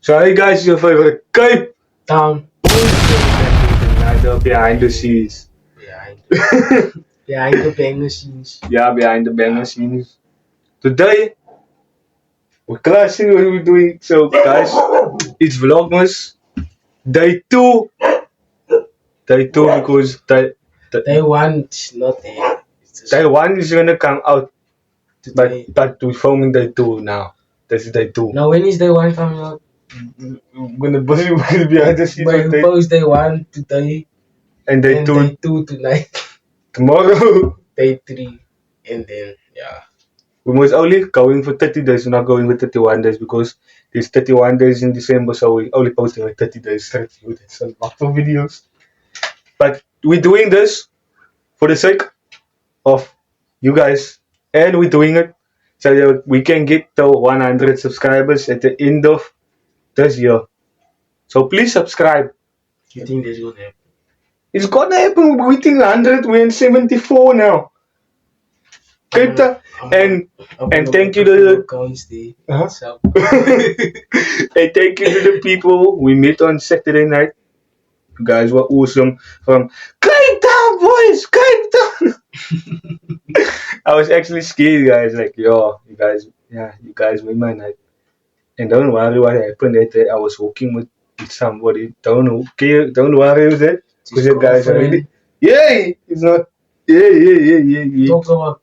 So hey guys, your favorite Cape Town. Another behind the scenes. Behind the banger scenes. Yeah, behind the banger scenes. Today we're clashing what we're doing. So guys, it's Vlogmas day 2. Day 2 because Day one is not there. It's just day 1 is gonna come out. today. But we're filming day 2 now. This is day 2. Now when is day one coming out? We're gonna be behind the scenes But with you day, post day one today and day and 2 day two tonight. tomorrow. Day 3 and then We must only going for 30 days, we're not going for 31 days because there's 31 days in December, so we only posting like 30 days straight. It's a lot of videos. But we're doing this for the sake of you guys, and we're doing it so that we can get to 100 subscribers at the end of this year. So please subscribe. You think this will happen? It's gonna happen. We're hitting 100, we're in 74 now. Keep that. And thank you to the accounts there. Huh? So, and thank you to the people we met on Saturday night. You guys were awesome. From Cape Town, boys, Cape Town. I was actually scared, guys. Like, yo, you guys made my night. And don't worry what happened that day. I was walking with somebody. Don't worry with it. Because you guys are really. Yeah, it's not. Yeah. talk about.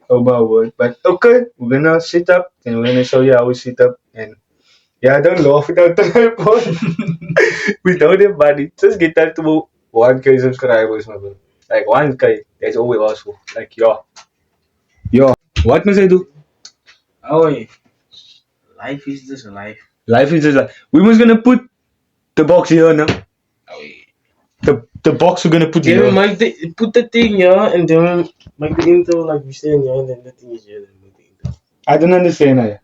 About what? But okay, we're gonna sit up and we're gonna show you how we sit up. And yeah, don't laugh without the iPod. We don't have money. Just get that to 1K subscribers, my bro. Like 1K. That's all we ask for. Like, yo. What must I do? Oh, yeah. Life is just a life. Life is just like, we must gonna put the box here now. Oh, yeah. The box we're gonna put Then here. we put the thing here and then make the intro like we stand here and then the thing is here. Then make the intro. I don't understand. I.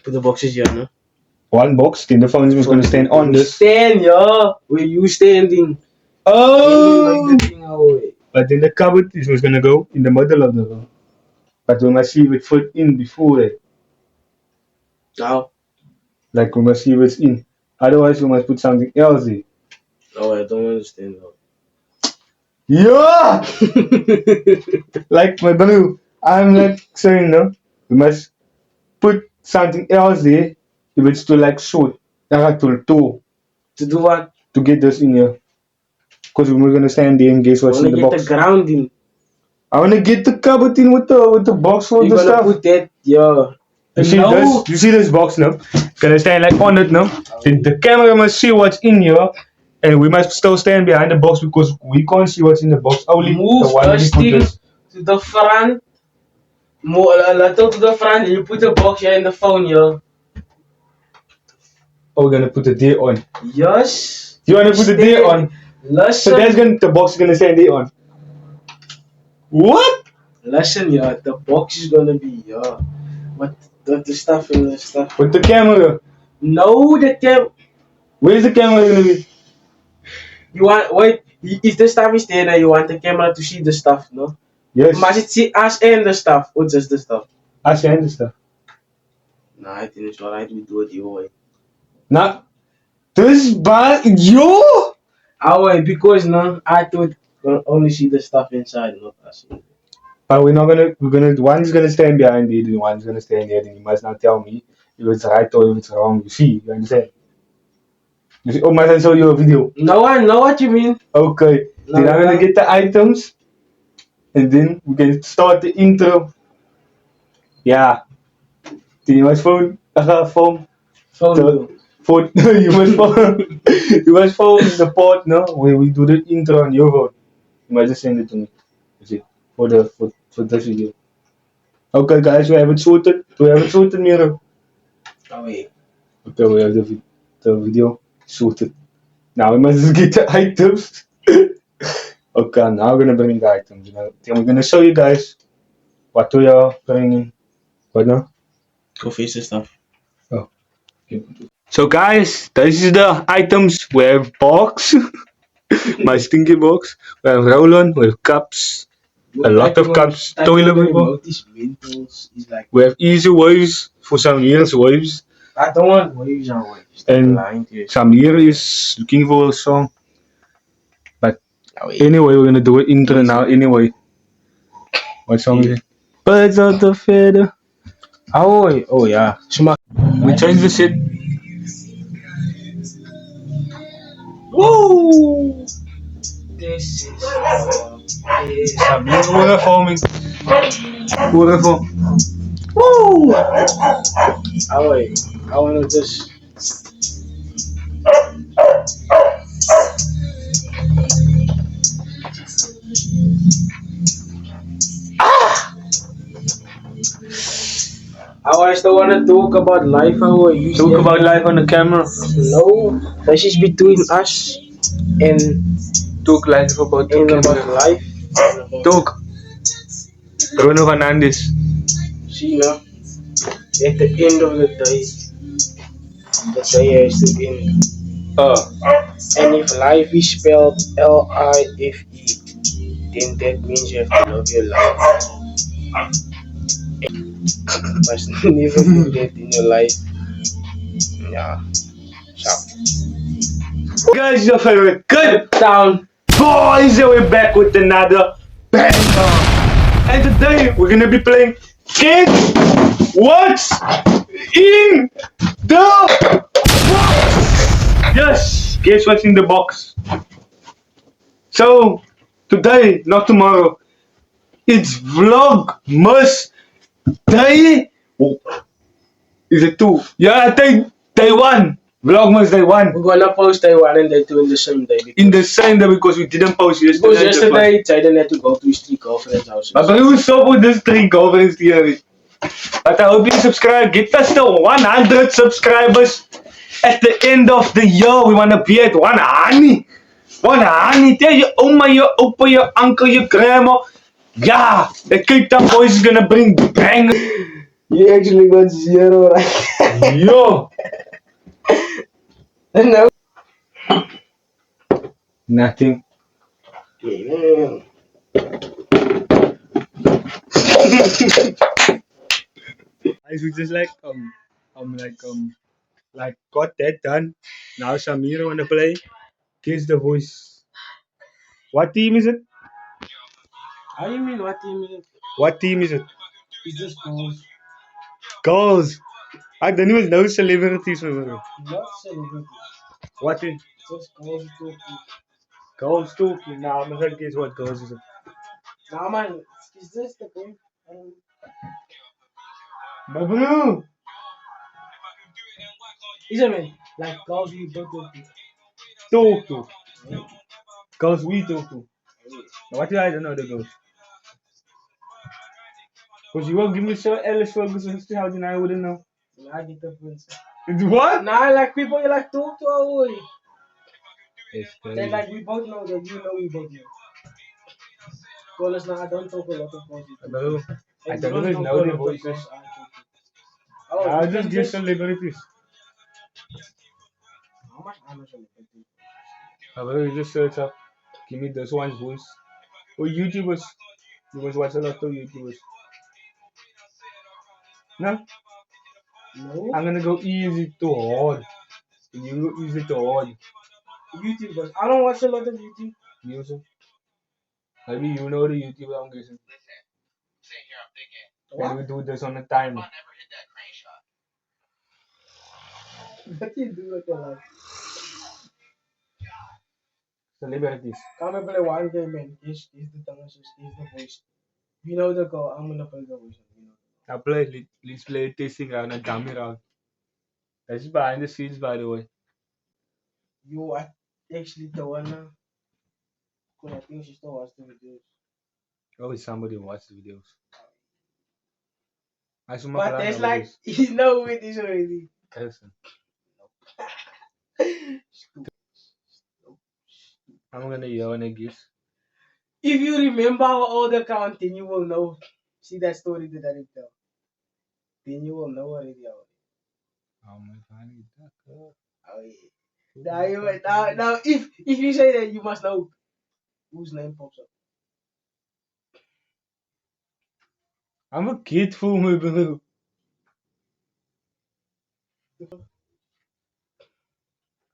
Put the boxes here, no? One box, then the phones was gonna stand on this. Stand here where you standing. Oh! Make the thing away. But then the cupboard was gonna go in the middle of the room. But we must see if it fit in before that. Now. Like we must see if it's in. Otherwise we must put something else in. No, I don't understand now. Yeah! Like my bro, I'm not saying no. We must put something else there if it's too like short. To To do what? to get this in here. Because we're gonna stand there and guess I what's in wanna the get box. the ground in. I wanna get the cupboard in with the box for You're the gonna stuff. put that, yeah. You see No. this? You see this box now? Gonna stand like on it now. Then the camera must see what's in here, and we must still stand behind the box because we can't see what's in the box. Only Move the one the that we put thing this. to the front. More a little to the front and you put the box here in the phone here. Oh, we're gonna put the day on. Yes. You wanna put the day Stand. on? Listen. So that's the box is gonna stand day on. What? Listen, yeah, the box is gonna be here. But the stuff and the stuff. With the camera. No, the cam. Where's the camera gonna be? You want wait? If the stuff is there, then you want the camera to see the stuff, no? Yes. Must it see us and the stuff, or just the stuff? I send the stuff. Nah, I think it's alright. We do it your way. Nah. This bad yo. Our way, because no, I thought we'll only see the stuff inside, not us. But we're gonna one's gonna stand behind it and one's gonna stand here, and you must not tell me if it's right or if it's wrong. You see, you understand? You see, oh, must I show you a video? No, I know what you mean. Okay. No, Then I'm gonna no. get the items and then we can start the intro. Yeah. Then you must phone Phone. you must phone the part no where we do the intro on your phone. You must just send it to me. You see, for this video. Okay guys, we have it sorted. Miro. Oh, wait. Okay, we have the video sorted. Now we must just get the items. Okay, now we're gonna bring the items. Then we're gonna show you guys what we are bringing. What now? Go face the stuff. So guys, this is the items. We have box, my stinky box. We have Roland, we have cups, a lot of cups, toilet paper. These mentals is like We have easy waves for some years waves. I don't want waves on waves. And lying to you. Samir is looking for a song. Oh, Anyway, we're gonna do an intro now. Anyway, what song is it? Birds of the feather. oh yeah. Smack. We changed the shit. Woo! This is Samir, hoor filming. Hoor film. Woo! Oh wait. I wanna just. I still wanna talk about life. How we used Talk to- about life on the camera. No, this is between us and Talk life about the about camera. life. And about Talk. Bruno Fernandes. See now, at the end of the day has to end. And if life is spelled Life, then that means you have to love your life. You must never do that in your life. Yeah. So, Guys, your favorite good down. boys, and we're back with another banger. And today we're gonna be playing Guess What's in the Box. Yes, guess what's in the box. So today, not tomorrow, it's Vlogmas Day. Oh, is it two? Yeah, day one. Vlogmas Day one. We're gonna post Taiwan and Day 2 in the same day. In the same day because we didn't post yesterday. Because yesterday, Jaden had to go to his three girlfriends' houses. But we stop with this three conference theory. But I hope you subscribe. Get us to 100 subscribers at the end of the year. We want to be at 100. 100. Tell your oma, your opa, your uncle, your grandma. Yeah, the Cape Town boys is gonna bring bang. You actually got 0 right? Yo. No. Nothing. Yeah. I was just like got that done. Now Samira wanna play. Guess the voice. What team is it? How you mean what team is it? What team is it? It's just girls. Girls. I don't even know celebrities for real. Not celebrities. What is Just girls talking. girls talking? Now I'm gonna guess what girls is it. Nah man, is this the game? But bro, Is it man? Like girls we don't talk to. talk to. Girls we talk to. What do I don't know the girls? Because you won't give me Sir Alice Ferguson history, how do I wouldn't know? Nah, I get the prince. What? Nah, like people you like talk to our way. It's Then crazy. like we both know that you know we both know. Callers now I don't talk a lot of girls. Bro, I And don't girls even know call their a lot of voices. girls I talk to. Oh, I'll you just can give celebrities. How much I know celebrities? Bro, you just search up. Give me this one's voice. Or YouTubers. You must watch a lot of YouTubers. No? No. I'm gonna go easy to hard. And you go easy to hard. YouTubers. I don't watch a lot of YouTube. Music. Maybe you know the YouTuber I'm guessing. What? And we do this on the timer. What do you do with your life? Celebrities. Come and play one game, man. He's the dancers, he's the voice. You know the girl. I'm gonna play the voice. You know. I play, let's play tasting round and dummy round. That's behind the scenes, by the way. You are actually the one now. Because I think she still watches the videos. Oh, somebody watch the videos. I saw my But plan there's over like, this. you know who it is already. Person. I'm gonna yell and I guess. If you remember our old account, then you will know. See that story that I did tell. Then you will know already. Oh my god. Oh yeah. Now if you say that, you must know whose name pops up. I'm a kid for me, bro.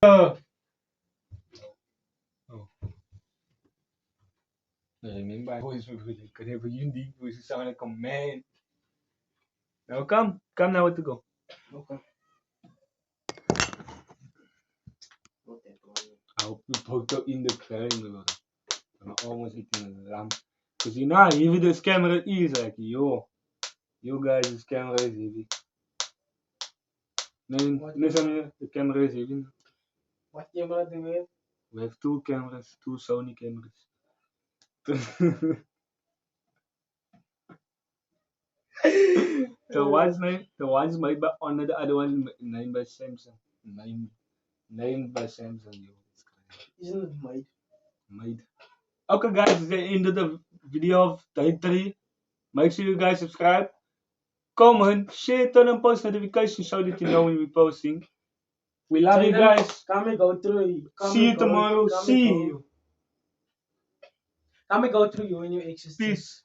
Oh. Nee, mijn bij voice ik kan even unique voice sound like a man. Now come now to go. Okay. Not that one. I hope you photo in the frame. I'm almost eating a lamb. Cause you know, even this camera is like, yo, you guys, this camera is heavy. Nee, listen, the camera is heavy. What camera do we have? We have two cameras, two Sony cameras. The one's made by Honor, the other one named by Samsung. Named by Samsung, yo. It's crazy. Isn't it made? Made. Okay, guys, this is the end of the video of day 3. Make sure you guys subscribe, comment, share, turn on post notifications so that you know when we're posting. We love you guys. Come and go through. See you tomorrow. See you. Come and go through you and your exes. Peace.